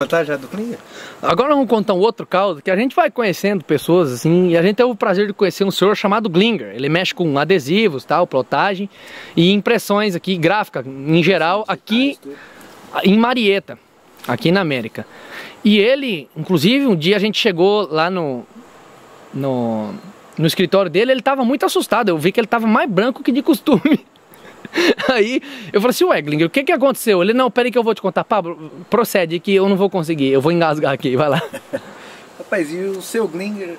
Contar já do Klinger? Agora vamos contar um outro caso, que a gente vai conhecendo pessoas assim, e a gente teve o prazer de conhecer um senhor chamado Klinger. Ele mexe com adesivos, tal, plotagem e impressões aqui, gráfica em geral, aqui em Marieta, aqui na América. E ele, inclusive, um dia a gente chegou lá no escritório dele, ele estava muito assustado. Eu vi que ele estava mais branco que de costume. Aí eu falei assim, ué, Klinger, o que aconteceu? Ele, não, peraí que eu vou te contar. Pablo, procede que eu não vou conseguir, eu vou engasgar aqui, vai lá. Rapaz, e o seu Klinger,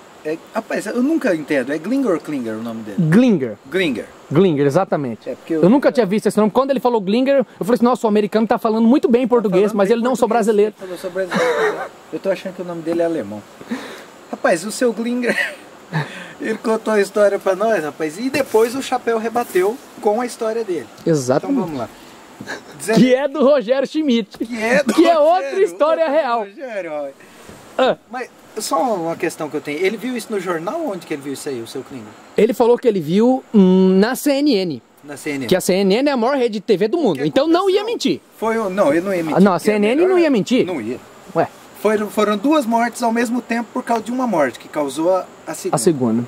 rapaz, eu nunca entendo, é Klinger ou Klinger o nome dele? Klinger. Klinger. Klinger, exatamente. Porque eu nunca tinha visto esse nome. Quando ele falou Klinger, eu falei assim, nossa, o americano tá falando muito bem português, mas ele não sou brasileiro. Eu sou brasileiro. Eu tô achando que o nome dele é alemão. Rapaz, o seu Klinger, ele contou a história pra nós, rapaz, e depois o Chapéu rebateu com a história dele. Exatamente. Então vamos lá. Que é do Rogério Schmidt. Que é outra história real. Rogério, mas só uma questão que eu tenho. Ele viu isso no jornal? Onde que ele viu isso aí, o seu Klinger? Ele falou que ele viu na CNN. Na CNN. Que a CNN é a maior rede de TV do mundo. Então não ia mentir. Não, ele não ia mentir. Não, a CNN não ia mentir. Não ia. Ué. Foram duas mortes ao mesmo tempo por causa de uma morte, que causou a segunda. A segunda.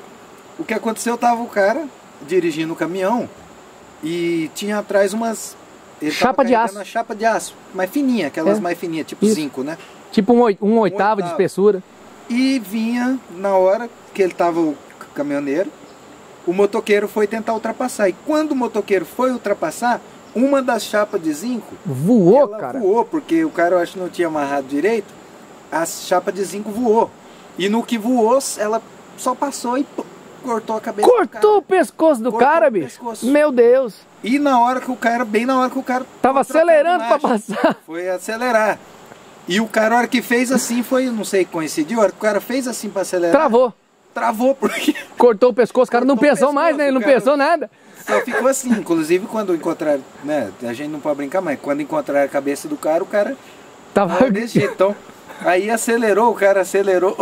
O que aconteceu, tava o cara dirigindo o caminhão e tinha atrás umas... Chapa de aço. Uma chapa de aço, mais fininha, aquelas mais fininhas, tipo zinco, né? Tipo um oitavo de espessura. E vinha, na hora que ele tava, o caminhoneiro, o motoqueiro foi tentar ultrapassar. E quando o motoqueiro foi ultrapassar, uma das chapas de zinco... Voou, cara. Voou, porque o cara, eu acho que não tinha amarrado direito. A chapa de zinco voou. E no que voou, ela só passou e cortou a cabeça do cara. Cortou o pescoço do cara, bicho? Meu Deus. E na hora que o cara, bem na hora que o cara... Tava acelerando pra passar. Foi acelerar. E o cara, a hora que fez assim, foi, não sei, coincidiu, a hora que o cara fez assim pra acelerar... Travou. Travou, porque... Cortou o pescoço, o cara não pensou mais, né? Ele não pensou nada. Só ficou assim, inclusive quando encontraram, né? A gente não pode brincar, mas quando encontraram a cabeça do cara, o cara... Tava desse jeito, então... Aí acelerou, o cara acelerou,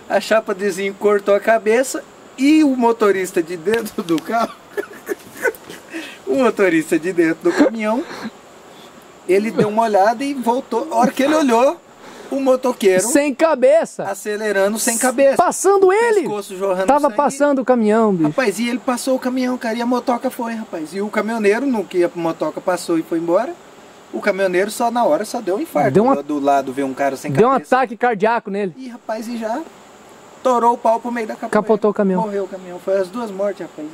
a chapa de zinco cortou a cabeça e o motorista de dentro do carro, o motorista de dentro do caminhão, ele deu uma olhada e voltou. A hora que ele olhou, o motoqueiro... Sem cabeça. Acelerando sem cabeça. Passando ele. Pescoço jorrando tava sangue. passando o caminhão, bicho. Rapaz, e ele passou o caminhão, cara, e a motoca foi, rapaz. E o caminhoneiro, no que a motoca passou e foi embora... O caminhoneiro só na hora só deu um infarto. Do lado ver um cara sem cabeça. Deu um ataque cardíaco nele. E rapaz, e já torou o pau pro meio da capoeira. Capotou o caminhão. Morreu o caminhão. Foi as duas mortes, rapaz.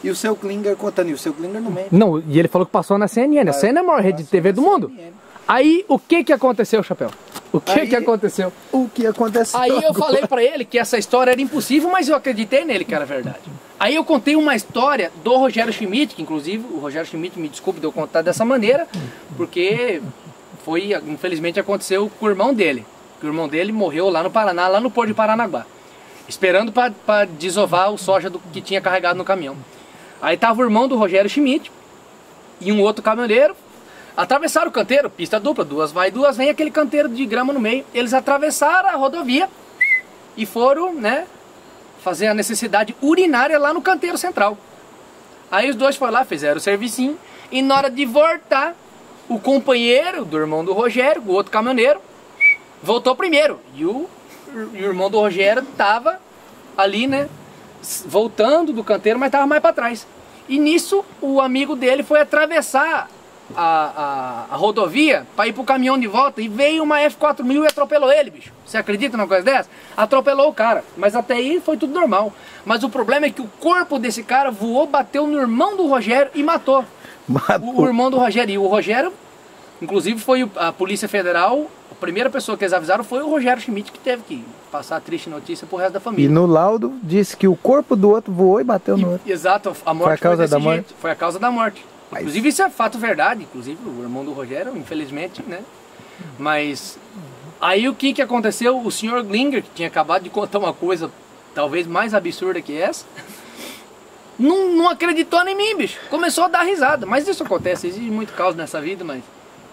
E o seu Klinger contando. E o seu Klinger no meio. Não, e ele falou que passou na CNN. A CNN é a maior rede de TV do mundo. Aí, o que aconteceu, Chapéu? O que aconteceu? O que aconteceu? Aí eu falei pra ele que essa história era impossível, mas eu acreditei nele que era verdade. Aí eu contei uma história do Rogério Schmidt, que inclusive o Rogério Schmidt, me desculpe de eu contar dessa maneira, porque foi, infelizmente aconteceu com o irmão dele. O irmão dele morreu lá no Paraná, lá no Porto de Paranaguá, esperando para desovar o soja que tinha carregado no caminhão. Aí tava o irmão do Rogério Schmidt e um outro caminhoneiro. Atravessaram o canteiro, pista dupla, duas vai, duas vem, aquele canteiro de grama no meio. Eles atravessaram a rodovia e foram, né, fazer a necessidade urinária lá no canteiro central. Aí os dois foram lá, fizeram o servicinho, e na hora de voltar, o companheiro do irmão do Rogério, o outro caminhoneiro, voltou primeiro. E o irmão do Rogério tava ali, né, voltando do canteiro, mas tava mais para trás. E nisso, o amigo dele foi atravessar a rodovia para ir pro caminhão de volta e veio uma F4000 e atropelou ele, bicho. Você acredita numa coisa dessa? Atropelou o cara, mas até aí foi tudo normal. Mas o problema é que o corpo desse cara voou, bateu no irmão do Rogério e matou. O irmão do Rogério. E o Rogério, inclusive foi a Polícia Federal, a primeira pessoa que eles avisaram foi o Rogério Schmidt, que teve que passar a triste notícia pro resto da família. E no laudo disse que o corpo do outro voou e bateu no outro. Exato, a morte foi a causa da morte. Foi a causa da morte. Inclusive isso é fato verdade, inclusive o irmão do Rogério, infelizmente, né? Mas aí o que aconteceu? O senhor Klinger, que tinha acabado de contar uma coisa talvez mais absurda que essa, não acreditou em mim, bicho. Começou a dar risada. Mas isso acontece, existe muito caos nessa vida, mas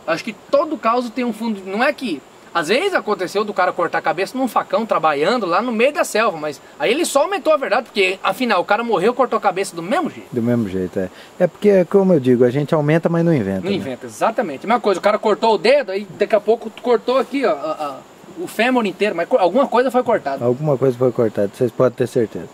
acho que todo caos tem um fundo. Não é que Às vezes aconteceu do cara cortar a cabeça num facão, trabalhando lá no meio da selva, mas aí ele só aumentou a verdade, porque afinal o cara morreu e cortou a cabeça do mesmo jeito. Do mesmo jeito, é. É porque, como eu digo, a gente aumenta, mas não inventa. Não né? inventa, exatamente. A mesma coisa, o cara cortou o dedo, aí daqui a pouco cortou aqui, ó, o fêmur inteiro, mas alguma coisa foi cortada. Alguma coisa foi cortada, vocês podem ter certeza.